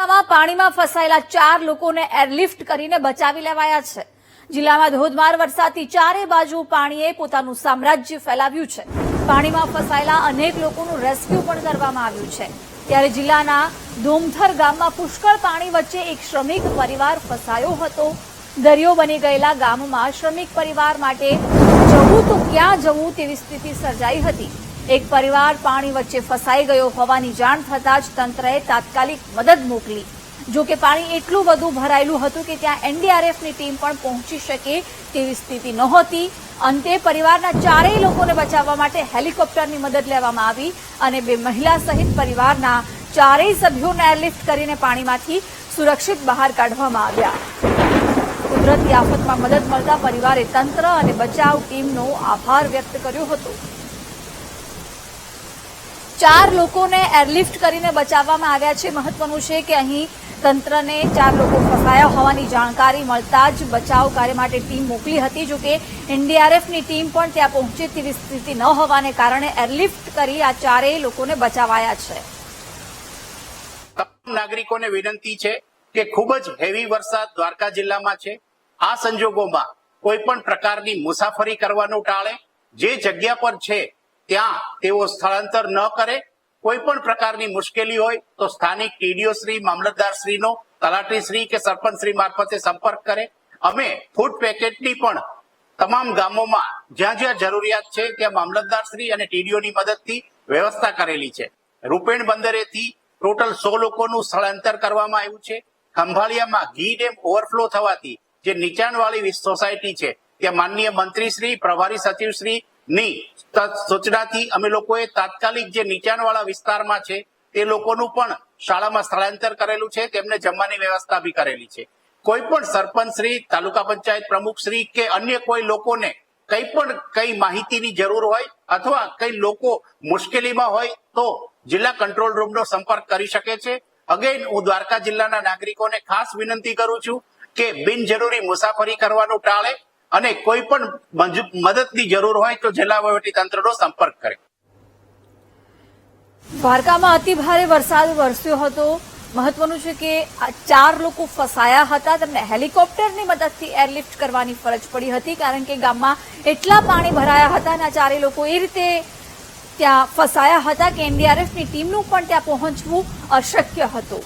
પાણીમાં ફસાયેલા 4 લોકોને એરલિફ્ટ કરીને બચાવી લેવાયા છે। જિલ્લામાં ધોધમાર વરસાદથી ચારે બાજુ પાણીએ પોતાનું સામ્રાજ્ય ફેલાવ્યું છે। પાણીમાં ફસાયેલા અનેક લોકોનું રેસ્ક્યુ પણ કરવામાં આવ્યું છે। ત્યારે જિલ્લાના ધોમથર ગામમાં પુષ્કળ પાણી વચ્ચે એક શ્રમિક પરિવાર ફસાયો હતો। દરિયો બની ગયેલા ગામમાં શ્રમિક પરિવાર માટે જવું તો ક્યાં જવું તેવી સ્થિતિ સર્જાઈ હતી। એક પરિવાર પાણી વચ્ચે ફસાઈ ગયો હોવાની જાણ થતાં જ તંત્રએ તાત્કાલિક મદદ મોકલી। જો કે પાણી એટલું બધું ભરાયેલું હતું કે ત્યાં એનડીઆરએફની ટીમ પણ પહોંચી શકે તેવી સ્થિતિ નહોતી। અંતે પરિવારના ચારેય લોકોને બચાવવા માટે હેલિકોપ્ટરની મદદ લેવામાં આવી અને 2 મહિલા સહિત પરિવારના ચારેય સભ્યોને એરલિફ્ટ કરીને પાણીમાંથી સુરક્ષિત બહાર કાઢવામાં આવ્યા। કુદરતી આફતમાં મદદ મળતા પરિવારે તંત્ર અને બચાવ ટીમનો આભાર વ્યક્ત કર્યો હતો। 4 લોકોને એરલિફ્ટ કરીને બચાવવામાં આવ્યા છે। મહત્વનું છે કે અહીં તંત્રને 4 લોકો ફસાયા હોવાની જાણકારી મળતા જ બચાવ કાર્ય માટે ટીમ મોકલી હતી। જો કે એનડીઆરએફની ટીમ પણ ત્યાં પહોંચે તેવી સ્થિતિ ન હોવાને કારણે એરલિફ્ટ કરી આ ચારેય લોકોને બચાવાયા છે। તમામ નાગરિકોને વિનંતી છે કે ખૂબ જ હેવી વરસાદ દ્વારકા જિલ્લામાં છે। આ સંજોગોમાં કોઈ પણ પ્રકારની મુસાફરી કરવાનું ટાળે। જે જગ્યા પર છે ત્યાં તેઓ સ્થળાંતર ન કરે। કોઈ પણ પ્રકારની મુશ્કેલી હોય તો સ્થાનિક ટીડીઓ શ્રી, મામલતદાર શ્રીનો, તલાટી શ્રી કે સરપંચ શ્રી મારફતે સંપર્ક કરે। અમે ફૂડ પેકેટની પણ તમામ ગામોમાં જ્યાં જ્યાં જરૂરિયાત છે ત્યાં મામલતદાર શ્રી અને ટીડીઓની મદદથી વ્યવસ્થા કરેલી છે। રૂપેણ બંદરેથી ટોટલ 100 લોકોનું સ્થળાંતર કરવામાં આવ્યું છે। ખંભાળિયામાં ઘી ડેમ ઓવરફ્લો થવાથી જે નીચાણવાળી સોસાયટી છે ત્યાં માનનીય મંત્રી શ્રી, પ્રભારી સચિવ શ્રી ની સૂચનાથી અમે લોકોએ તાત્કાલિક જે નીચાણવાળા વિસ્તારમાં છે તે લોકોનું પણ શાળામાં સ્થળાંતર કરેલું છે। તેમને જમવાની વ્યવસ્થા બી કરેલી છે। કોઈ પણ સરપંચ શ્રી, તાલુકા પંચાયત પ્રમુખ શ્રી કે અન્ય કોઈ લોકોને કઈ માહિતીની જરૂર હોય અથવા કઈ લોકો મુશ્કેલીમાં હોય તો જિલ્લા કંટ્રોલ રૂમનો સંપર્ક કરી શકે છે। અગેન હું દ્વારકા જિલ્લાના નાગરિકોને ખાસ વિનંતી કરું છું કે બિનજરૂરી મુસાફરી કરવાનું ટાળે અને કોઈ પણ મદદની જરૂર હોય તો જિલ્લા વહીવટી તંત્રનો સંપર્ક કરે। દ્વારકામાં અતિ ભારે વરસાદ વરસ્યો હતો। મહત્વનું છે કે આ 4 લોકો ફસાયા હતા। તેમને હેલિકોપ્ટરની મદદથી એરલિફ્ટ કરવાની ફરજ પડી હતી કારણ કે ગામમાં એટલા પાણી ભરાયા હતા અને આ ચારેય લોકો એ રીતે ત્યાં ફસાયા હતા કે એનડીઆરએફની ટીમનું પણ ત્યાં પહોંચવું અશક્ય હતું।